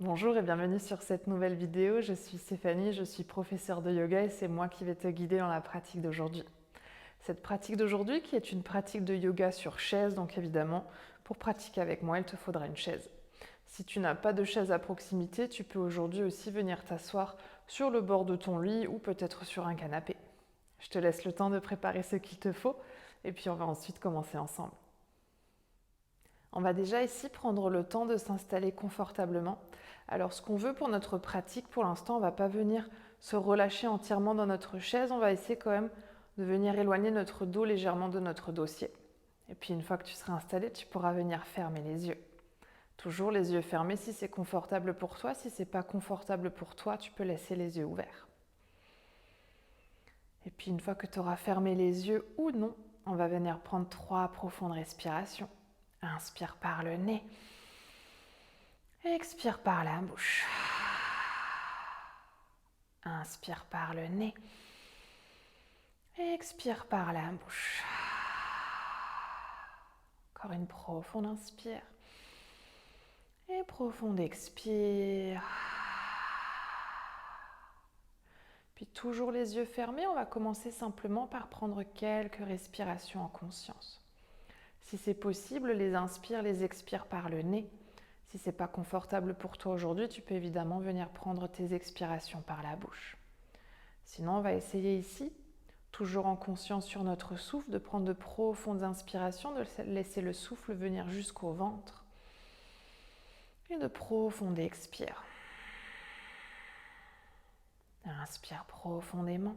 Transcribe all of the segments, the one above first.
Bonjour et bienvenue sur cette nouvelle vidéo. Je suis Stéphanie, je suis professeure de yoga et c'est moi qui vais te guider dans la pratique d'aujourd'hui. Cette pratique d'aujourd'hui qui est une pratique de yoga sur chaise, donc évidemment, pour pratiquer avec moi, il te faudra une chaise. Si tu n'as pas de chaise à proximité, tu peux aujourd'hui aussi venir t'asseoir sur le bord de ton lit ou peut-être sur un canapé. Je te laisse le temps de préparer ce qu'il te faut et puis on va ensuite commencer ensemble. On va déjà ici prendre le temps de s'installer confortablement. Alors ce qu'on veut pour notre pratique, pour l'instant, on ne va pas venir se relâcher entièrement dans notre chaise, on va essayer quand même de venir éloigner notre dos légèrement de notre dossier. Et puis une fois que tu seras installé, tu pourras venir fermer les yeux. Toujours les yeux fermés si c'est confortable pour toi. Si ce n'est pas confortable pour toi, tu peux laisser les yeux ouverts. Et puis une fois que tu auras fermé les yeux ou non, on va venir prendre 3 profondes respirations. Inspire par le nez. Expire par la bouche. Inspire par le nez. Expire par la bouche. Encore une profonde inspire. Et profonde expire. Puis toujours les yeux fermés, on va commencer simplement par prendre quelques respirations en conscience. Si c'est possible, les inspires, les expires par le nez. Si ce n'est pas confortable pour toi aujourd'hui, tu peux évidemment venir prendre tes expirations par la bouche. Sinon, on va essayer ici, toujours en conscience sur notre souffle, de prendre de profondes inspirations, de laisser le souffle venir jusqu'au ventre. Et de profondes expires. Inspire profondément.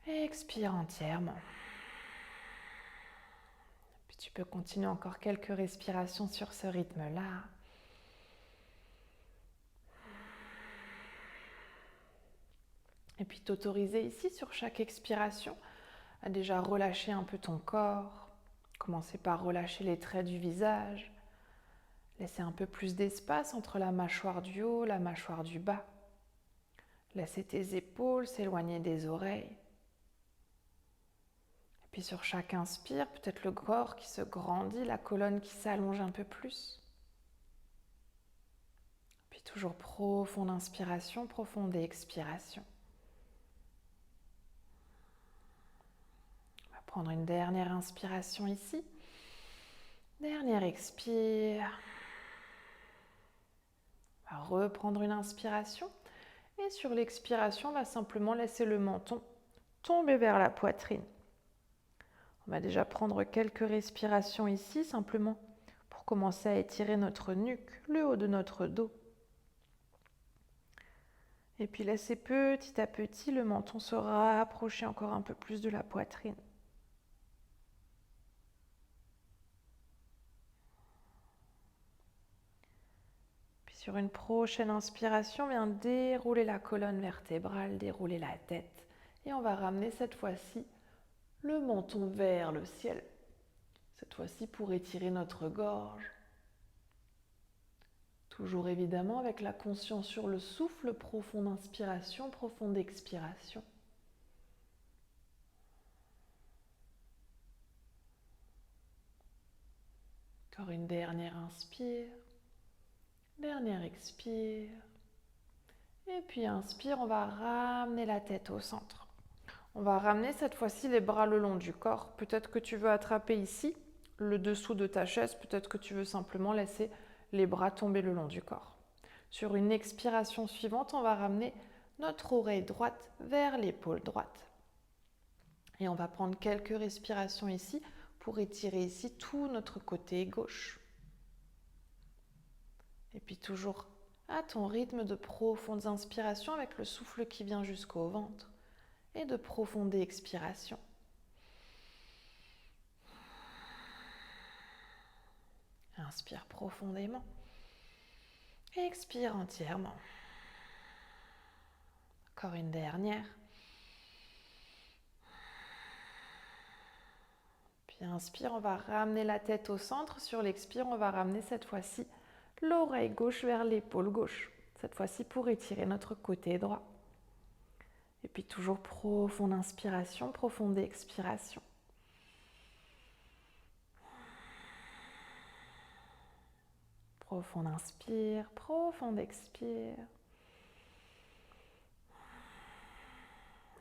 Expire entièrement. Puis tu peux continuer encore quelques respirations sur ce rythme-là. Et puis t'autoriser ici sur chaque expiration à déjà relâcher un peu ton corps. Commencer par relâcher les traits du visage. Laisser un peu plus d'espace entre la mâchoire du haut et la mâchoire du bas. Laisser tes épaules s'éloigner des oreilles. Et puis sur chaque inspire, peut-être le corps qui se grandit, la colonne qui s'allonge un peu plus. Puis toujours profonde inspiration, profonde expiration. On va prendre une dernière inspiration ici. Dernière expire. On va reprendre une inspiration. Et sur l'expiration, on va simplement laisser le menton tomber vers la poitrine. On va déjà prendre quelques respirations ici, simplement pour commencer à étirer notre nuque, le haut de notre dos. Et puis laisser petit à petit le menton se rapprocher encore un peu plus de la poitrine. Puis sur une prochaine inspiration, on vient dérouler la colonne vertébrale, dérouler la tête. Et on va ramener cette fois-ci le menton vers le ciel. Cette fois-ci pour étirer notre gorge. Toujours évidemment avec la conscience sur le souffle, profonde inspiration, profonde expiration. Encore une dernière inspire, dernière expire. Et puis inspire, on va ramener la tête au centre. On va ramener cette fois-ci les bras le long du corps. Peut-être que tu veux attraper ici le dessous de ta chaise, peut-être que tu veux simplement laisser les bras tomber le long du corps. Sur une expiration suivante, on va ramener notre oreille droite vers l'épaule droite. Et on va prendre quelques respirations ici pour étirer ici tout notre côté gauche. Et puis toujours à ton rythme de profondes inspirations avec le souffle qui vient jusqu'au ventre et de profondes expirations. Inspire profondément. Expire entièrement. Encore une dernière. Puis inspire, on va ramener la tête au centre. Sur l'expire, on va ramener cette fois-ci l'oreille gauche vers l'épaule gauche. Cette fois-ci pour étirer notre côté droit. Et puis toujours profonde inspiration, profonde expiration. Profond inspire, profond expire.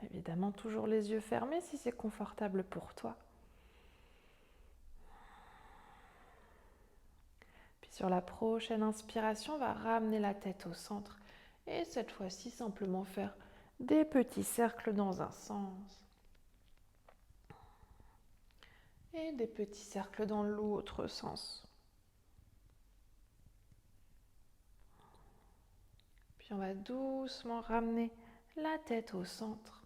Évidemment, toujours les yeux fermés si c'est confortable pour toi. Puis sur la prochaine inspiration, on va ramener la tête au centre. Et cette fois-ci, simplement faire des petits cercles dans un sens. Et des petits cercles dans l'autre sens. Puis on va doucement ramener la tête au centre.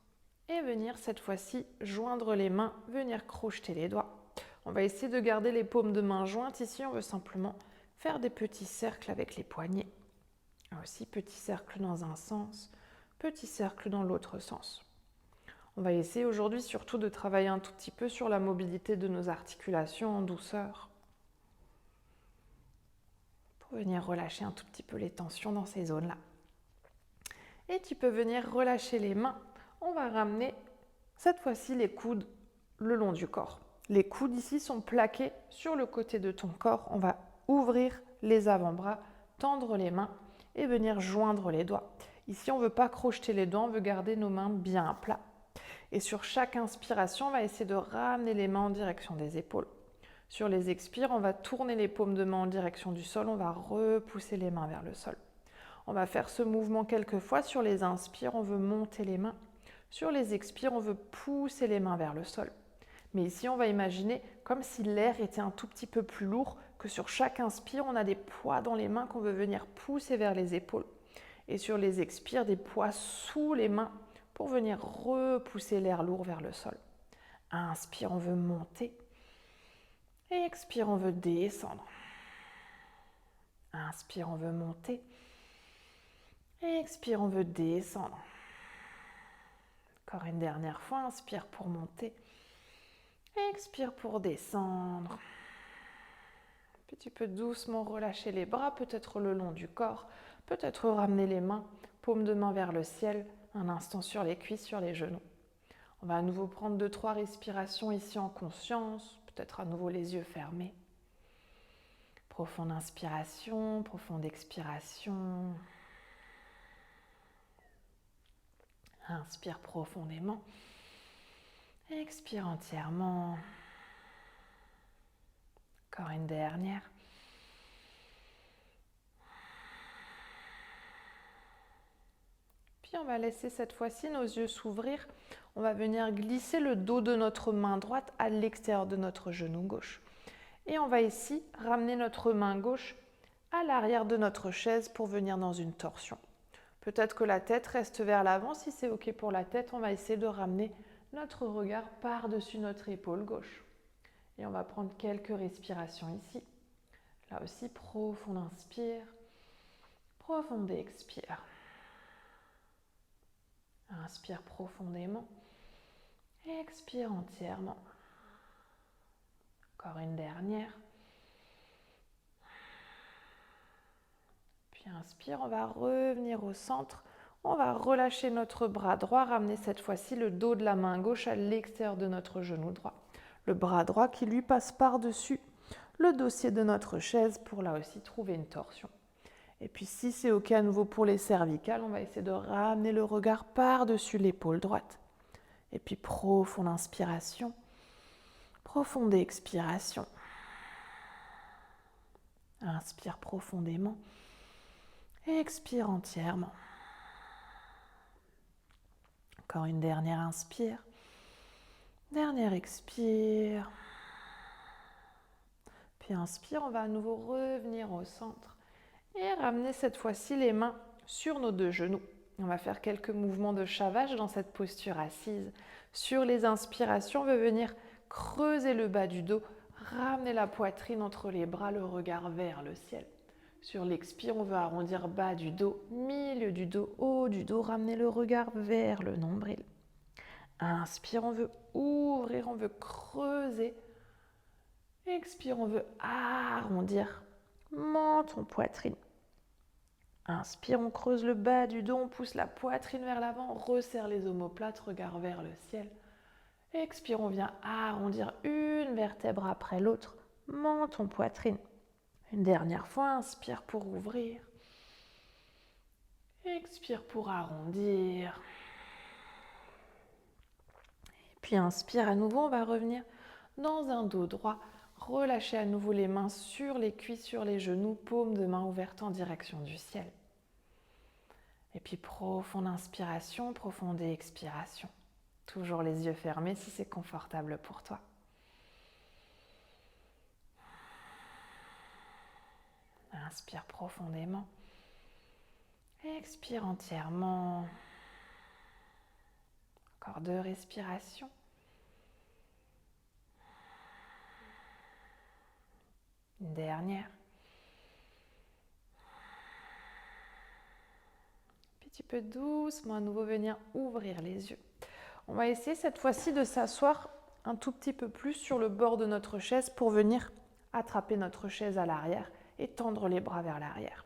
Et venir cette fois-ci joindre les mains, venir crocheter les doigts. On va essayer de garder les paumes de main jointes. Ici, on veut simplement faire des petits cercles avec les poignets. Aussi, petit cercle dans un sens, petit cercle dans l'autre sens. On va essayer aujourd'hui surtout de travailler un tout petit peu sur la mobilité de nos articulations en douceur. Pour venir relâcher un tout petit peu les tensions dans ces zones-là. Et tu peux venir relâcher les mains. On va ramener cette fois-ci les coudes le long du corps. Les coudes ici sont plaqués sur le côté de ton corps. On va ouvrir les avant-bras, tendre les mains et venir joindre les doigts. Ici, on ne veut pas crocheter les doigts, on veut garder nos mains bien à plat. Et sur chaque inspiration, on va essayer de ramener les mains en direction des épaules. Sur les expires, on va tourner les paumes de main en direction du sol, on va repousser les mains vers le sol. On va faire ce mouvement quelques fois. Sur les inspires, on veut monter les mains. Sur les expires, on veut pousser les mains vers le sol. Mais ici, on va imaginer comme si l'air était un tout petit peu plus lourd, que sur chaque inspire, on a des poids dans les mains qu'on veut venir pousser vers les épaules. Et sur les expires, des poids sous les mains pour venir repousser l'air lourd vers le sol. Inspire, on veut monter. Et expire, on veut descendre. Inspire, on veut monter. Et expire, on veut descendre. Encore une dernière fois, inspire pour monter. Expire pour descendre. Puis tu peux doucement relâcher les bras, peut-être le long du corps, peut-être ramener les mains, paumes de main vers le ciel, un instant sur les cuisses, sur les genoux. On va à nouveau prendre 2-3 respirations ici en conscience, peut-être à nouveau les yeux fermés. Profonde inspiration, profonde expiration. Inspire profondément. Expire entièrement. Encore une dernière. Puis on va laisser cette fois-ci nos yeux s'ouvrir. On va venir glisser le dos de notre main droite à l'extérieur de notre genou gauche. Et on va ici ramener notre main gauche à l'arrière de notre chaise pour venir dans une torsion. Peut-être que la tête reste vers l'avant. Si c'est OK pour la tête, on va essayer de ramener notre regard par-dessus notre épaule gauche. Et on va prendre quelques respirations ici. Là aussi, profond inspire, profond expire. Inspire profondément, expire entièrement. Encore une dernière. Puis inspire, on va revenir au centre. On va relâcher notre bras droit, ramener cette fois-ci le dos de la main gauche à l'extérieur de notre genou droit. Le bras droit qui lui passe par-dessus le dossier de notre chaise pour là aussi trouver une torsion. Et puis si c'est OK à nouveau pour les cervicales, on va essayer de ramener le regard par-dessus l'épaule droite. Et puis profonde inspiration, profonde expiration. Inspire profondément, expire entièrement. Encore une dernière inspire, dernière expire. Puis inspire, on va à nouveau revenir au centre et ramener cette fois-ci les mains sur nos 2 genoux. On va faire quelques mouvements de chavage dans cette posture assise. Sur les inspirations, on veut venir creuser le bas du dos, ramener la poitrine entre les bras, le regard vers le ciel. Sur l'expire, on veut arrondir bas du dos, milieu du dos, haut du dos, ramener le regard vers le nombril. Inspire, on veut ouvrir, on veut creuser. Expire, on veut arrondir menton, poitrine. Inspire, on creuse le bas du dos, on pousse la poitrine vers l'avant, on resserre les omoplates, regard vers le ciel. Expire, on vient arrondir une vertèbre après l'autre, menton, poitrine. Une dernière fois, inspire pour ouvrir. Expire pour arrondir. Puis inspire à nouveau, on va revenir dans un dos droit. Relâchez à nouveau les mains sur les cuisses, sur les genoux, paumes de main ouvertes en direction du ciel. Et puis profonde inspiration, profonde expiration. Toujours les yeux fermés si c'est confortable pour toi. Inspire profondément. Expire entièrement. Encore 2 respirations. Une dernière. Puis tu peux doucement à nouveau venir ouvrir les yeux. On va essayer cette fois-ci de s'asseoir un tout petit peu plus sur le bord de notre chaise pour venir attraper notre chaise à l'arrière et tendre les bras vers l'arrière.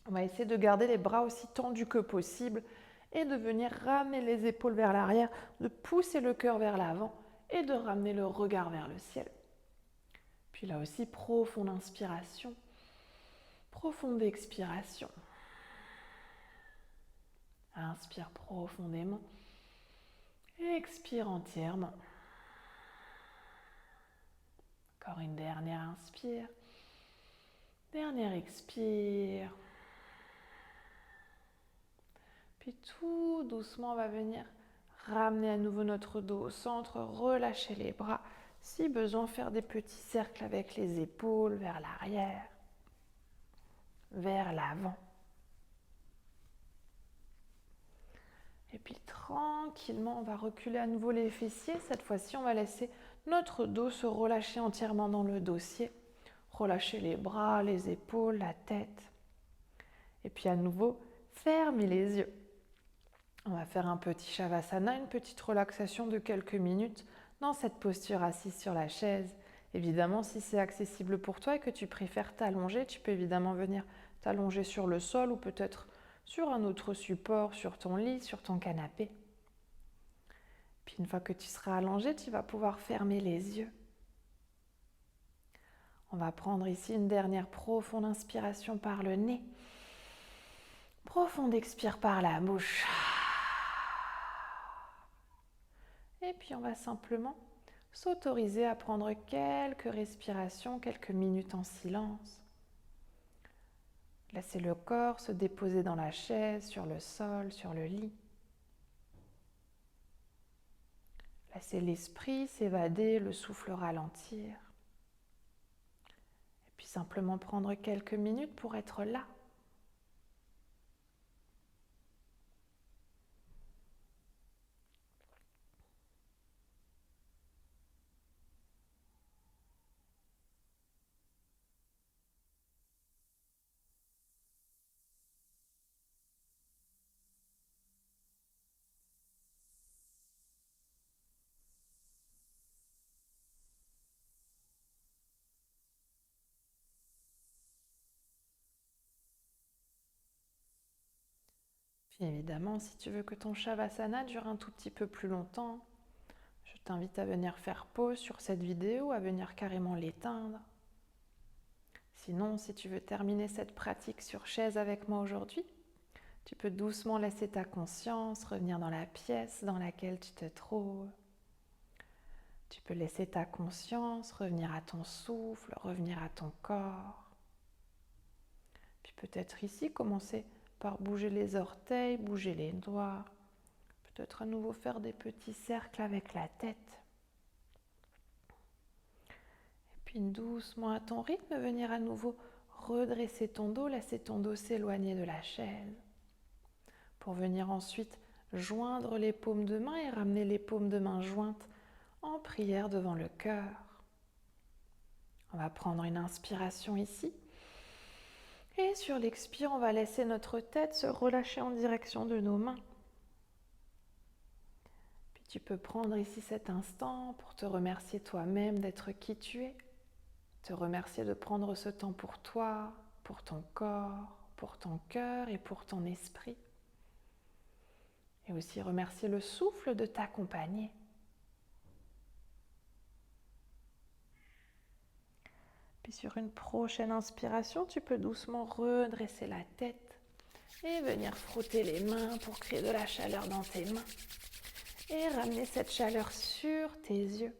On va essayer de garder les bras aussi tendus que possible et de venir ramener les épaules vers l'arrière, de pousser le cœur vers l'avant et de ramener le regard vers le ciel. Puis là aussi, profonde inspiration, profonde expiration. Inspire profondément, expire entièrement. Encore une dernière inspire, dernière expire. Puis tout doucement, on va venir ramener à nouveau notre dos au centre, relâcher les bras. Si besoin, faire des petits cercles avec les épaules vers l'arrière, vers l'avant. Et puis tranquillement, on va reculer à nouveau les fessiers. Cette fois-ci, on va laisser notre dos se relâcher entièrement dans le dossier. Relâcher les bras, les épaules, la tête. Et puis à nouveau, fermez les yeux. On va faire un petit Shavasana, une petite relaxation de quelques minutes dans cette posture assise sur la chaise. Évidemment, si c'est accessible pour toi et que tu préfères t'allonger, tu peux évidemment venir t'allonger sur le sol ou peut-être sur un autre support, sur ton lit, sur ton canapé. Puis une fois que tu seras allongé, tu vas pouvoir fermer les yeux. On va prendre ici une dernière profonde inspiration par le nez. Profonde expire par la bouche. Et puis on va simplement s'autoriser à prendre quelques respirations, quelques minutes en silence. Laissez le corps se déposer dans la chaise, sur le sol, sur le lit. Laissez l'esprit s'évader, le souffle ralentir. Et puis simplement prendre quelques minutes pour être là. Puis évidemment, si tu veux que ton Shavasana dure un tout petit peu plus longtemps, je t'invite à venir faire pause sur cette vidéo, à venir carrément l'éteindre. Sinon, si tu veux terminer cette pratique sur chaise avec moi aujourd'hui, tu peux doucement laisser ta conscience revenir dans la pièce dans laquelle tu te trouves. Tu peux laisser ta conscience revenir à ton souffle, revenir à ton corps. Puis peut-être ici, commencer par bouger les orteils, bouger les doigts. Peut-être à nouveau faire des petits cercles avec la tête. Et puis doucement à ton rythme, venir à nouveau redresser ton dos, laisser ton dos s'éloigner de la chaise. Pour venir ensuite joindre les paumes de main et ramener les paumes de main jointes en prière devant le cœur. On va prendre une inspiration ici. Et sur l'expire, on va laisser notre tête se relâcher en direction de nos mains. Puis tu peux prendre ici cet instant pour te remercier toi-même d'être qui tu es. Te remercier de prendre ce temps pour toi, pour ton corps, pour ton cœur et pour ton esprit. Et aussi remercier le souffle de t'accompagner. Puis sur une prochaine inspiration, tu peux doucement redresser la tête et venir frotter les mains pour créer de la chaleur dans tes mains. Et ramener cette chaleur sur tes yeux.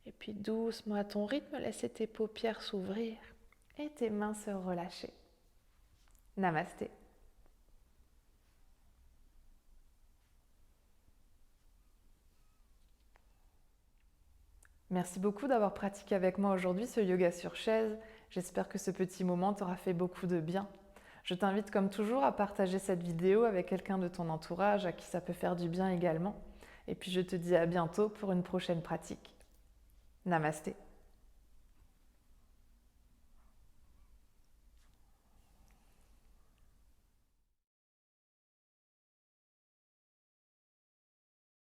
Et puis doucement à ton rythme, laisser tes paupières s'ouvrir et tes mains se relâcher. Namasté. Merci beaucoup d'avoir pratiqué avec moi aujourd'hui ce yoga sur chaise. J'espère que ce petit moment t'aura fait beaucoup de bien. Je t'invite comme toujours à partager cette vidéo avec quelqu'un de ton entourage à qui ça peut faire du bien également. Et puis je te dis à bientôt pour une prochaine pratique. Namasté.